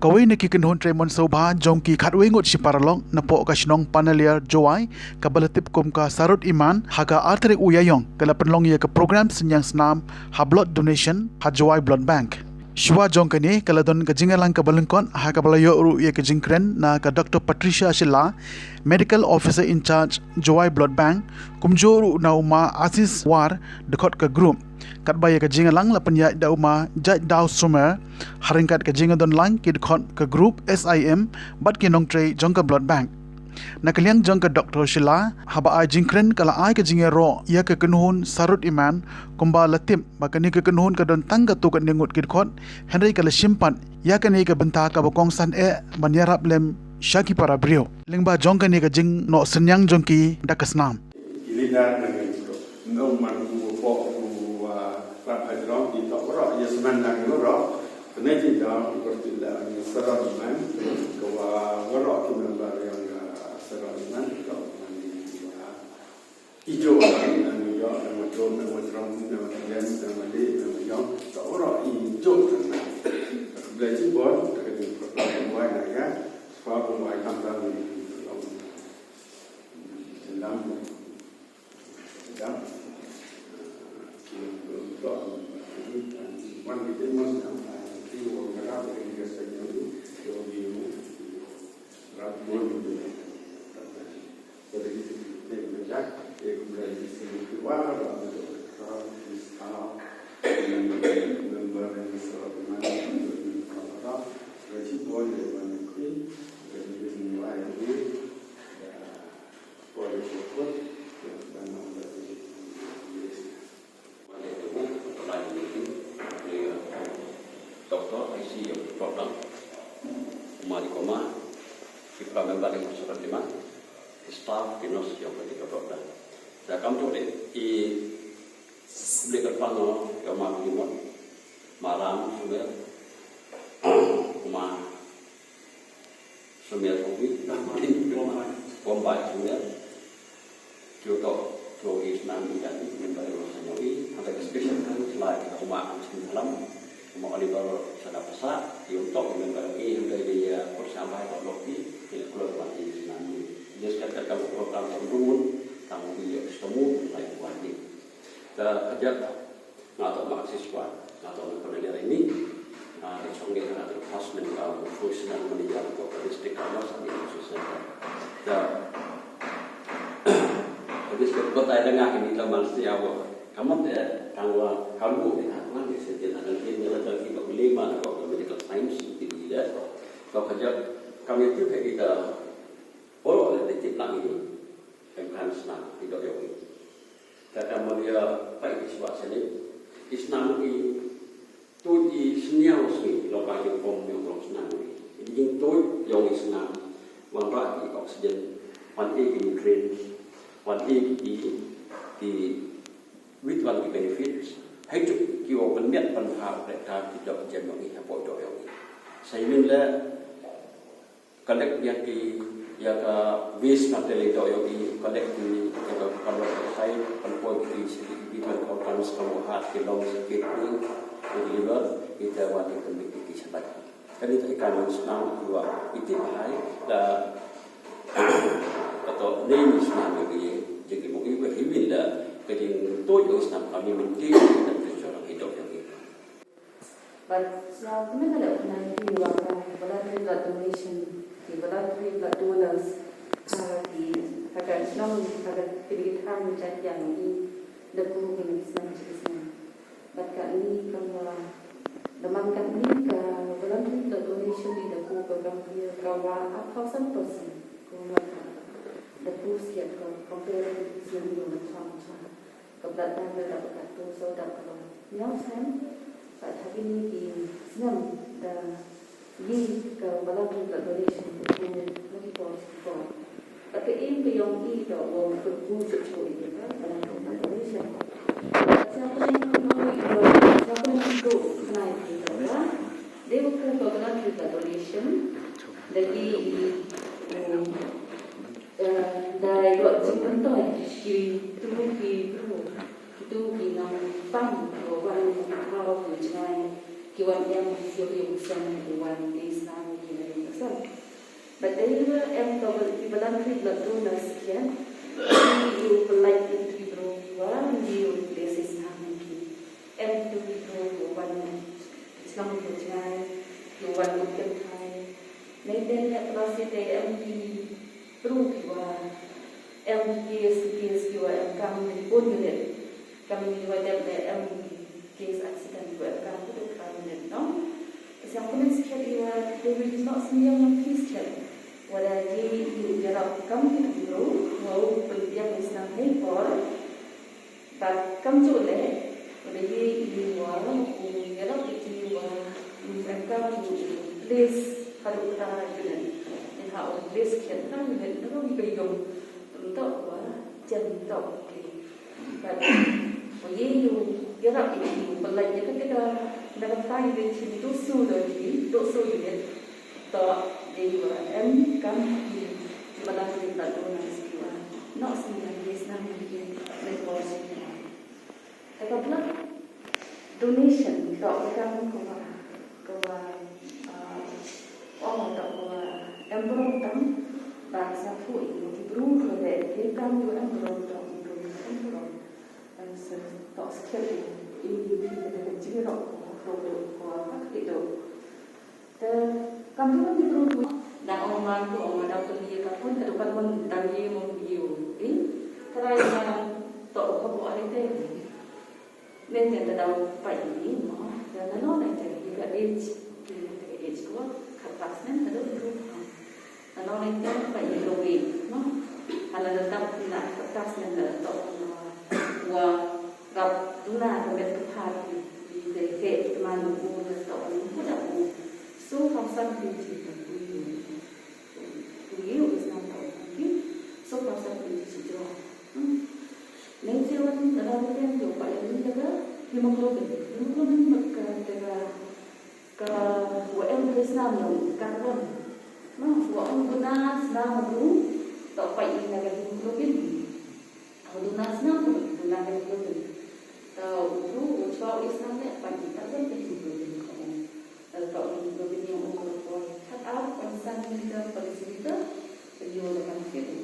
Kawai na kikinhon Raymond Sobha jongki khatwengot si paralong napo ka sinong panalier Joai kabalatip kum ka Sarut Iman haga arterik uyayong kala penlong ya ke program senyang senam ha blood donation ha Joai Blood Bank. Shwa jongkani kala don ka jingalang ka balengkon ha ka balayo ru ya ke jingkren na ka Dr. Patricia Shilla Medical Officer in Charge Joai Blood Bank kumjoru na uma Aziz War dekot ka group kat baya ka jingalang lapan ya da uma Jai Dao Sumer haringkat ka jingadon lang ki dekot ka group SIM bat ki nong tre jongka Blood Bank. Nakaliang jongka Dr. Shilla haba ai jingkren kala ai ka jingero ya ke kenuhun Sarut Iman kumba latim bakani ke kenuhun ka don tangga tu ka ningut ki dekot Henry kala simpan ya ka ni ka benta ka bakong san manyarap lem Shaki para brio. Lingba jongka ni ka jing no senyang jongki dakasnam. Ilina dengan ngau manu po ku pak hadron di tok ro ya seman nang ro kene di da bertila ni saraman ko ro ki member yang saraman ko mani ijo nang yo nang jo nang rom nang yen nang le nang yo tok ro ijo nang belajar bon ka di program wa na ya qua cùng ngoài tham gia thì làm đó quan điểm đến mức là khi mà người ta về cái sự nhận thức rồi nhiều ra buồn rồi thì mình chắc thì cũng là sự quá rồi rồi chỉ buồn để mà mình staff kinos yang ketika berada. Dan kami tu di beli kerpano yang mahu dimon maram sudah rumah sudah kopi bombai sudah juga logis nanti dan memberi rasanya ini ada spesial kan selain rumah semalam rumah Oliver sana pasar untuk memberi ini dari bersama logi di keluar mati nanti. Dia sekarang kamu program turun, kamu dia ketemu lain wajib. Kerja atau mahasiswa atau penelitian ini, dicongkel dengan department kamu profesional manajer atau logistik kamu sambil khususnya. Jadi seperti dengan ini teman siapa, kamu kamu dengan di sini ada tim ada tim berlima atau medical science itu dia. Kalau kerja kami itu kita orang yang diciptakan ini bukan senang tidak yogi. Karena dia baik siswa sini Islam ini tu di seniau sini lokal yang kom yang orang senang ini. Jadi yang tu yang senang wanita di oksigen, wanita di green, wanita di with one benefits. Hai tu kau penmiat penhar mereka tidak jenuh ini apa itu yogi. Saya minta kolek yang di ya ke waste material itu yang di kolek di kalau saya perempuan di sini kita kalau kamu hard kilong sedikit ini deliver kita wanita memiliki kisah. Jadi itu ikan senang dua itu baik dan atau name senang lagi jadi mungkin berhibil dah jadi tu juga senang kami mungkin dan seorang hidup yang itu. But now kami ada nanti waktu voluntary blood donation di voluntary blood donors di agar senang agar kita menjadi yang ini debu ini senang jenisnya. Bahkan ini kalau demamkan ini ke voluntary blood donation di debu program dia kalau 1,000% kalau debu siap kalau compare dengan yang macam-macam kebetulan dia dapat tu so dapat kalau yang saya pada hari ini di senam dan di ke voluntary blood donation lagi positif. Tapi ini yang ini dah orang berwujud curi kita voluntary blood donation. Siapa yang ikut naik kita, dia bukan voluntary blood donation. Jadi dari waktu sebentar itu itu binang pam orang kalau kerja kiwan yang siapa yang bukan kiwan Islam But they were voluntary blood donors again. You like to be one, you this is happening. And to be one, it's not good time, you want to get time. Maybe at last day, empty proof you are. MPS you are coming unit. Coming with them, the MPS accident you are coming to the cabinet, no? Isang kumensikat iwa, they will not see yang Christian. Wala di yarap kami dulu, mau pendiam Islam hepor, but kam jule, wala di iwa, yarap di iwa, mereka please harus kita julen, dan harus please kita julen, kalau kita hidup untuk jantok, but wala yarap itu belanja kita dalam kain dan sini dosu lagi, dosu unit, tak dewa kan di belakang kita donor sekiwa, nak sembilan belas nama di depositnya. Apabila donation tak akan kawa orang tak kawa embrong tam bahasa fui di berulang kali kita juga embrong tak embrong dan tak sekali ini kita jiran kok itu. Dan kami pun diperlu dan orang tu orang dah terlihat pun ada kan pun tadi membiu ni kerana yang tak kau ada tu nên yang tahu pai ini mah dan lalu nanti juga age kau kertasnya ada tu lalu nanti pai logi mah kalau tetap nak kertasnya ada tak wah gap duna kami kepada di teman buku atau pun ada so from something to you is not okay so from something to draw nature one dalam yang tu paling jaga hemoglobin berkata ke WM Islam yang karbon nah WM guna senang dulu tak payah jaga hemoglobin guna senang tu guna hemoglobin tahu dulu ucap Islam ni pagi tak ada hemoglobin kalau hemoglobin yang umur kat apa konsen kita polisi kita beliau akan fit